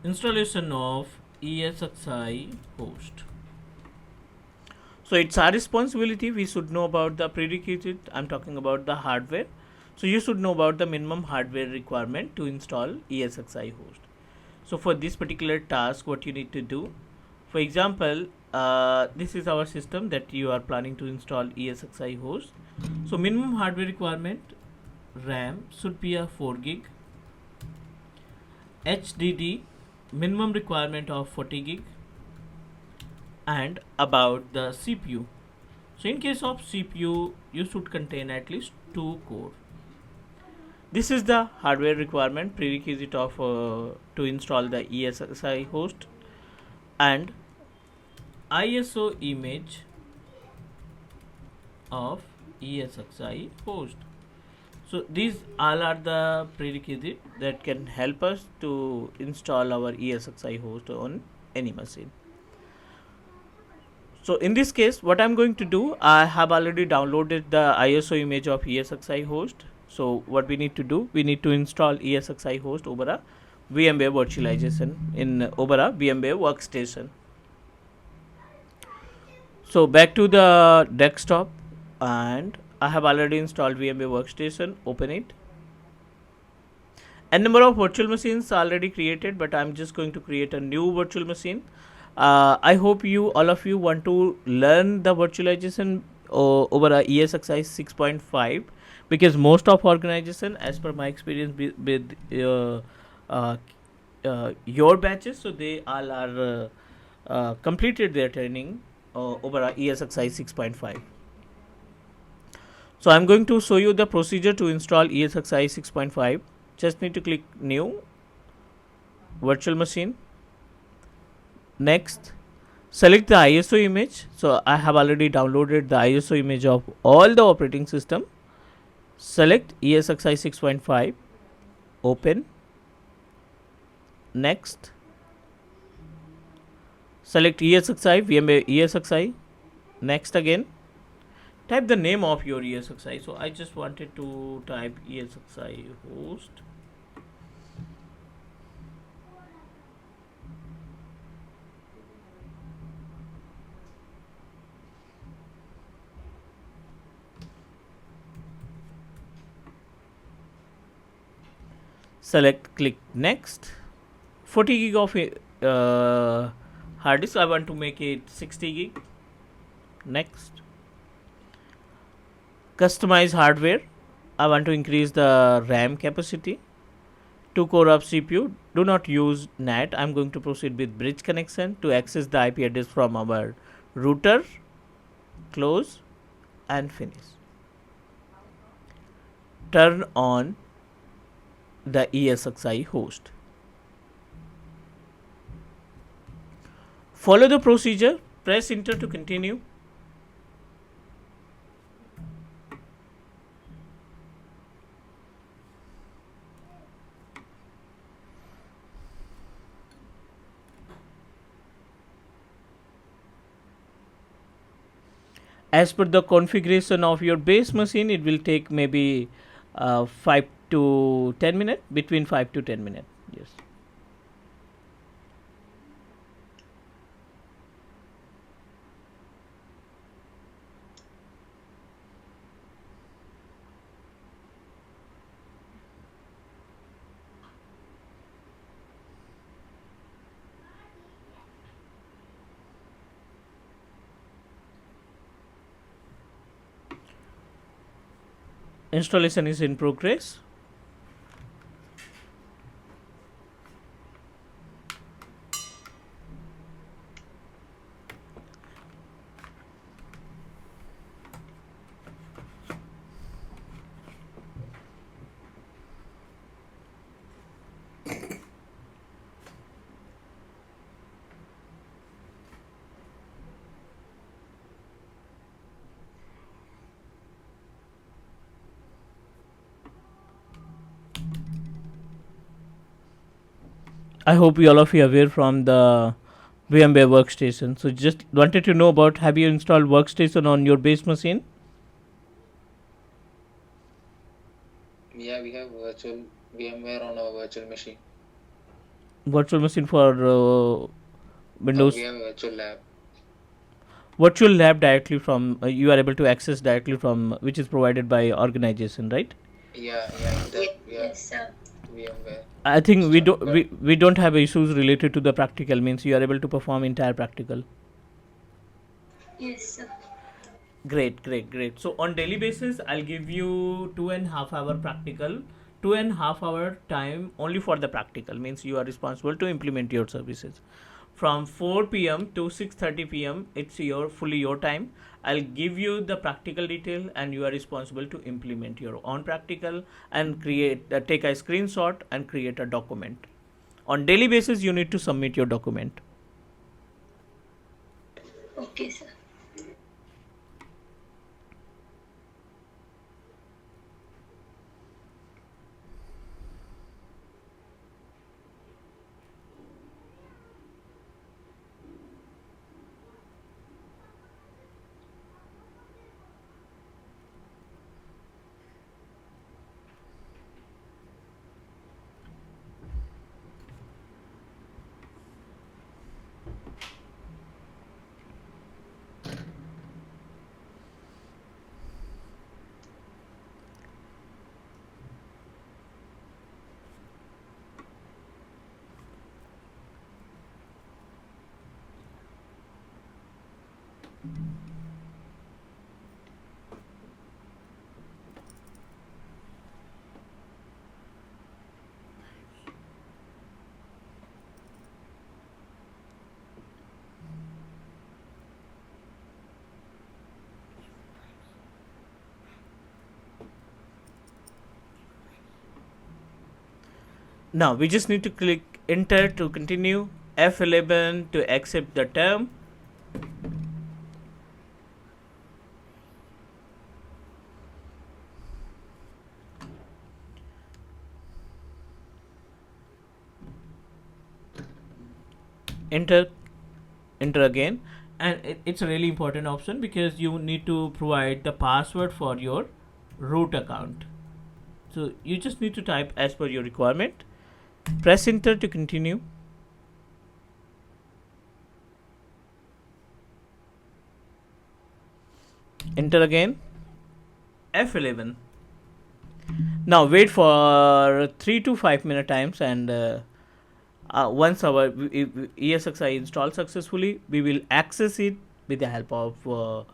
Installation of ESXi host. So it's our responsibility. We should know about the prerequisite. I'm talking about the hardware. So you should know about the minimum hardware requirement to install ESXi host. So for this particular task, what you need to do, for example, this is our system that you are planning to install ESXi host. So minimum hardware requirement, RAM should be a 4 gig, HDD minimum requirement of 40 gig, and about the CPU. So in case of CPU, you should contain at least 2 core. This is the hardware requirement prerequisite of to install the ESXi host, and ISO image of ESXi host. So these all are the prerequisites that can help us to install our ESXi host on any machine. So in this case, what I'm going to do, I have already downloaded the ISO image of ESXi host. So what we need to do, we need to install ESXi host over a VMware virtualization over a VMware workstation. So back to the desktop, and I have already installed VMware workstation. Open it. A number of virtual machines already created, but I'm just going to create a new virtual machine. I hope all of you want to learn the virtualization over a ESXi 6.5, because most of organization, as per my experience with your batches, so they all are completed their training over a ESXi 6.5. So I'm going to show you the procedure to install ESXi 6.5. Just need to click new virtual machine. Next, select the ISO image. So I have already downloaded the ISO image of all the operating system. Select ESXi 6.5. Open. Next, select ESXi, VMware ESXi. Next again, type the name of your ESXi. So I just wanted to type ESXi host. Select, click next. 40 gig of hard disk, I want to make it 60 gig. Next, customize hardware, I want to increase the RAM capacity. 2 core of CPU, do not use NAT. I'm going to proceed with bridge connection to access the IP address from our router. Close and finish. Turn on the ESXi host. Follow the procedure, press enter to continue. As per the configuration of your base machine, it will take maybe 5 to 10 minutes, between 5 to 10 minutes. Yes. Installation is in progress. I hope all of you are aware from the VMware workstation. So just wanted to know about, have you installed workstation on your base machine? Yeah, we have virtual VMware on our virtual machine. Virtual machine for Windows. We have virtual lab. Virtual lab directly from you are able to access directly from which is provided by organization, right? Yeah, in that we have Yes, sir. VMware I think we installed. don't we don't have issues related to the practical, means you are able to perform entire practical. Yes, sir. Great. So on daily basis, I'll give you 2.5 hour practical, 2.5 hour time only for the practical. Means you are responsible to implement your services. From 4 p.m. to 6:30 p.m. it's your fully your time. I'll give you the practical detail, and you are responsible to implement your own practical and create take a screenshot and create a document. On daily basis, you need to submit your document. Okay, sir. Now we just need to click enter to continue, F11 to accept the term. Enter again, and it's a really important option because you need to provide the password for your root account. So you just need to type as per your requirement, press enter to continue, enter again, F11. Now wait for 3 to 5 minute times, and once our ESXi installed successfully, we will access it with the help of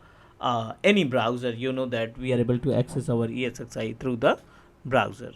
any browser. You know that we are able to access our ESXi through the browser.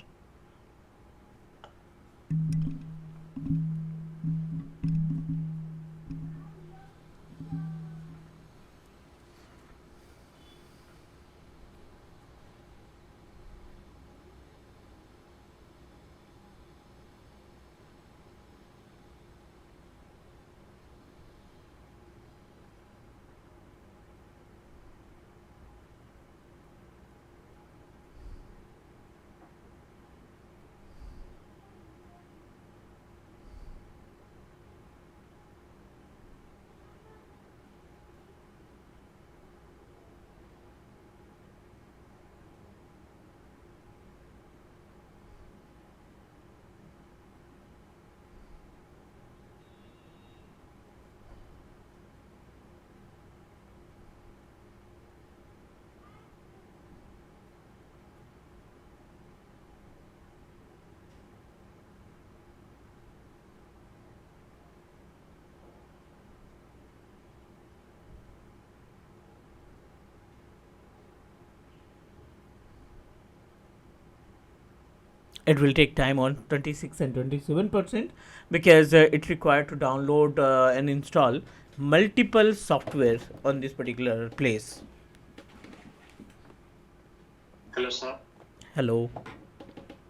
It will take time on 26 and 27% because it required to download and install multiple software on this particular place. Hello, sir. Hello.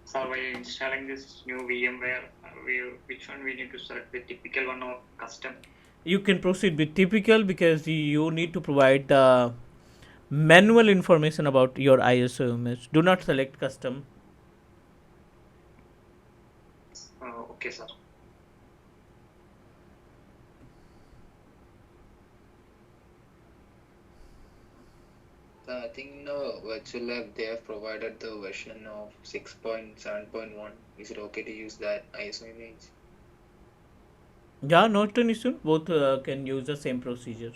Sir, while installing this new VMware, which one we need to select, the typical one or custom? You can proceed with typical because you need to provide the manual information about your ISO image. Do not select custom. Okay, sir. I think in the virtual lab they have provided the version of 6.7.1. Is it okay to use that ISO image? Yeah, not an issue. Both can use the same procedure.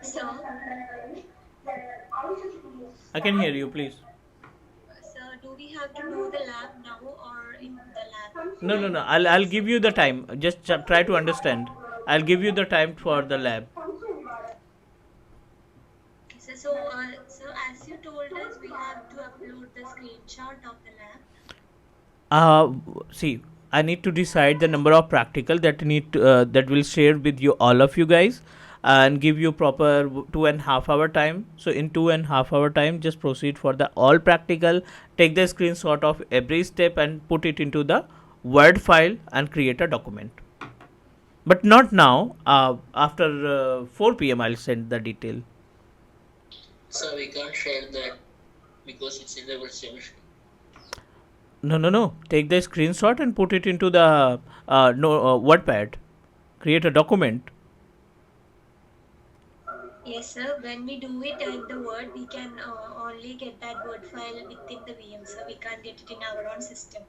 Sir, I can hear you, please. sir, do we have to do the lab now or in the lab? No, no, no. I'll give you the time. Just try to understand. I'll give you the time for the lab. So, as you told us, we have to upload the screenshot of the lab. See, I need to decide the number of practical that will share with you, all of you guys, and give you proper 2.5 hour time. So in 2.5 hour time, just proceed for the all practical. Take the screenshot of every step and put it into the Word file and create a document. But not now. After 4 p.m., I'll send the detail. So we can't share that because it's in the virtual machine. No, no, no. Take the screenshot and put it into the WordPad. Create a document. Yes, sir. When we do it in the Word, we can only get that Word file within the VM, so we can't get it in our own system.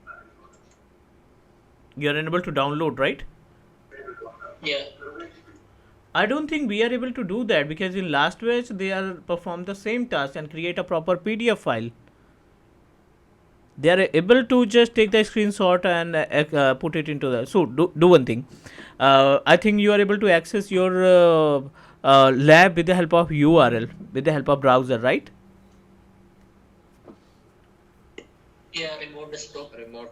You are unable to download, right? Yeah. I don't think we are able to do that because in last batch they are perform the same task and create a proper PDF file. They are able to just take the screenshot and put it into the. So do one thing. I think you are able to access your lab with the help of URL, with the help of browser, right? Yeah, remote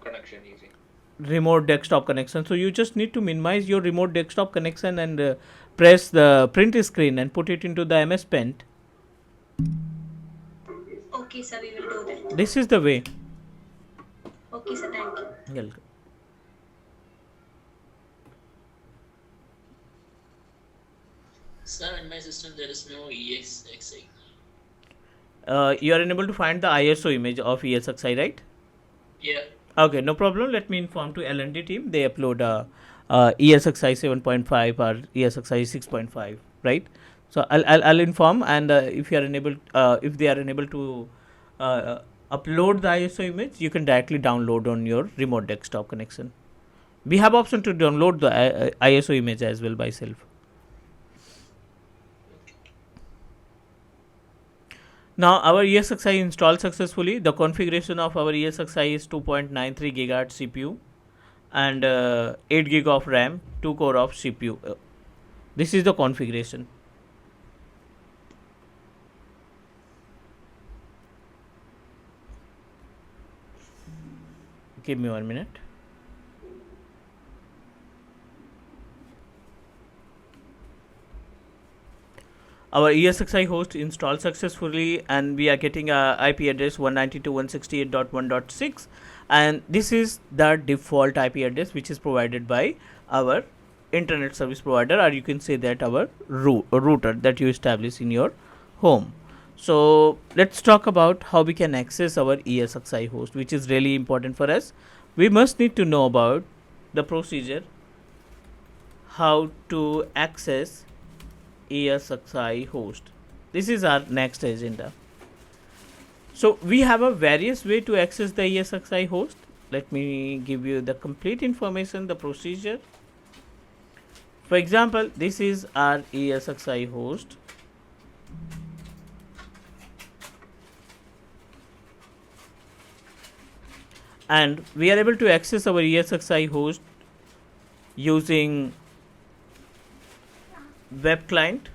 connection using. Remote desktop connection. So you just need to minimize your remote desktop connection and press the print screen and put it into the MS Paint. Okay, sir. We will do that. This is the way. Okay, sir. Thank you. Welcome. Sir, in my system there is no ESXi. You are unable to find the ISO image of ESXi, right? Yeah. Okay, no problem. Let me inform to L&D team. They upload ESXi 7.5 or ESXi 6.5, right? So I'll inform, and if you are unable, if they are unable to upload the ISO image, you can directly download on your remote desktop connection. We have option to download the ISO image as well by self. Now our ESXi installed successfully. The configuration of our ESXi is 2.93 GHz CPU and 8 GB of RAM, 2 core of CPU. This is the configuration. Give me 1 minute. Our ESXi host installed successfully, and we are getting a IP address 192.168.1.6, and this is the default IP address which is provided by our internet service provider, or you can say that our router that you establish in your home. So let's talk about how we can access our ESXi host, which is really important for us. We must need to know about the procedure how to access ESXi host. This is our next agenda. So we have a various way to access the ESXi host. Let me give you the complete information, the procedure. For example, this is our ESXi host. And we are able to access our ESXi host using web client.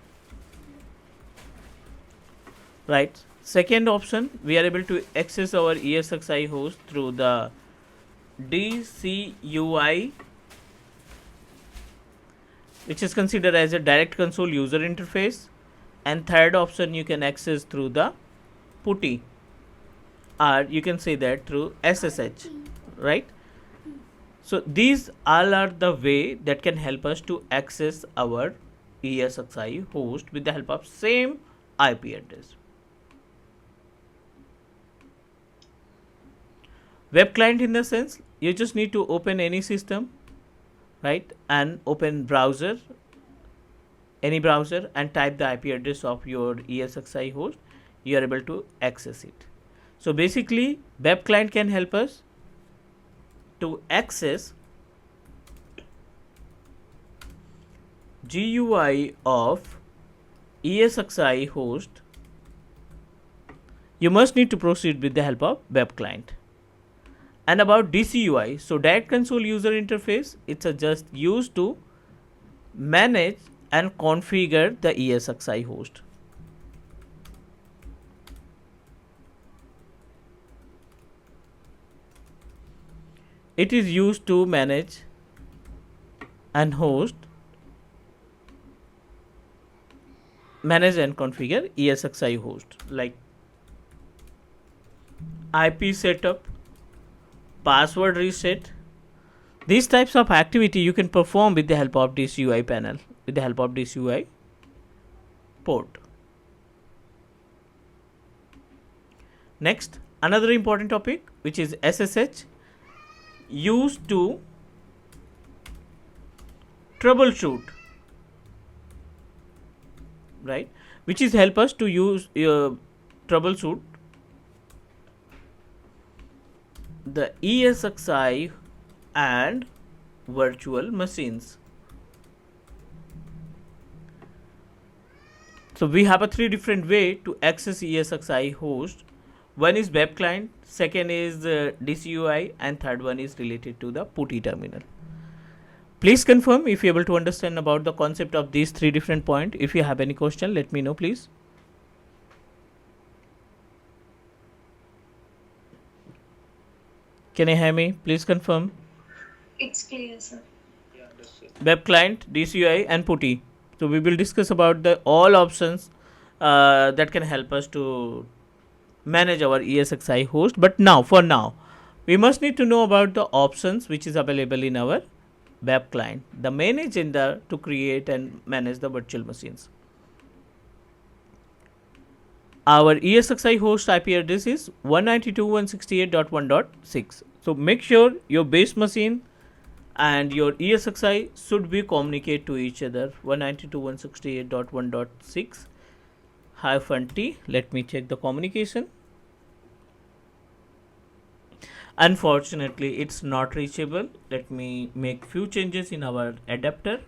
Right. Second option, we are able to access our ESXi host through the DCUI, which is considered as a direct console user interface. And third option, you can access through the PuTTY, or you can say that through SSH, right? So these all are the way that can help us to access our ESXi host with the help of same IP address. Web client, in the sense, you just need to open any system, right, and open browser, any browser, and type the IP address of your ESXi host. You are able to access it. So basically, web client can help us to access GUI of ESXi host. You must need to proceed with the help of web client. And about DCUI, so direct console user interface, it's just used to manage and configure the ESXi host. It is used to manage and configure ESXi host, like IP setup, password reset. These types of activity you can perform with the help of this UI panel, with the help of this UI port. Next, another important topic, which is SSH, used to troubleshoot, right, which is help us to use troubleshoot the ESXi and virtual machines. So we have a three different way to access ESXi host. One is web client, second is DCUI, and third one is related to the PuTTY terminal. Please confirm if you are able to understand about the concept of these three different points. If you have any question, let me know, please. Can you hear me? Please confirm. It's clear, sir. Yeah, understood. Web client, DCUI, and PuTTY. So we will discuss about the all options that can help us to manage our ESXi host. But now, for now, we must need to know about the options which is available in our web client, the main agenda to create and manage the virtual machines. Our ESXi host IP address is 192.168.1.6. So make sure your base machine and your ESXi should be communicate to each other. 192.168.1.6 -t. Let me check the communication. Unfortunately, it's not reachable. Let me make few changes in our adapter.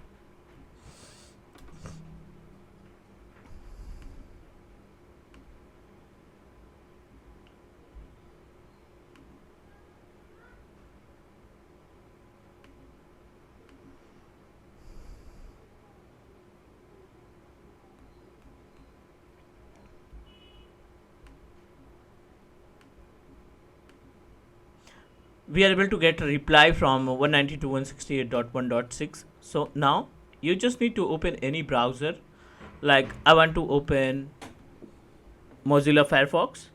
We are able to get a reply from 192.168.1.6. So now you just need to open any browser. Like I want to open Mozilla Firefox.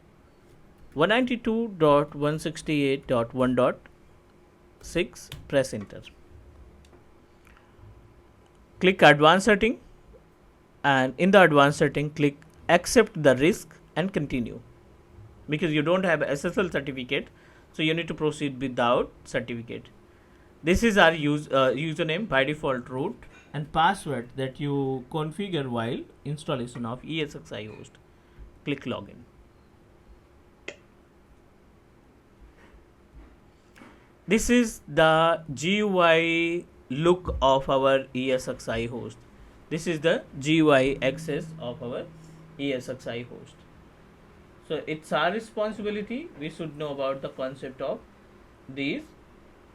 192.168.1.6. Press enter. Click advanced setting, and in the advanced setting click accept the risk and continue, because you don't have SSL certificate, so you need to proceed without certificate. This is our username by default root, and password that you configure while installation of ESXi host. Click login. This is the GUI look of our ESXi host. This is the GUI access of our ESXi host. So it's our responsibility. We should know about the concept of these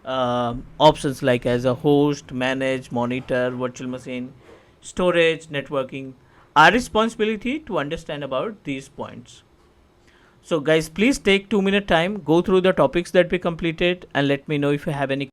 options like as a host, manage, monitor, virtual machine, storage, networking. Our responsibility to understand about these points. So guys, please take 2-minute time, go through the topics that we completed and let me know if you have any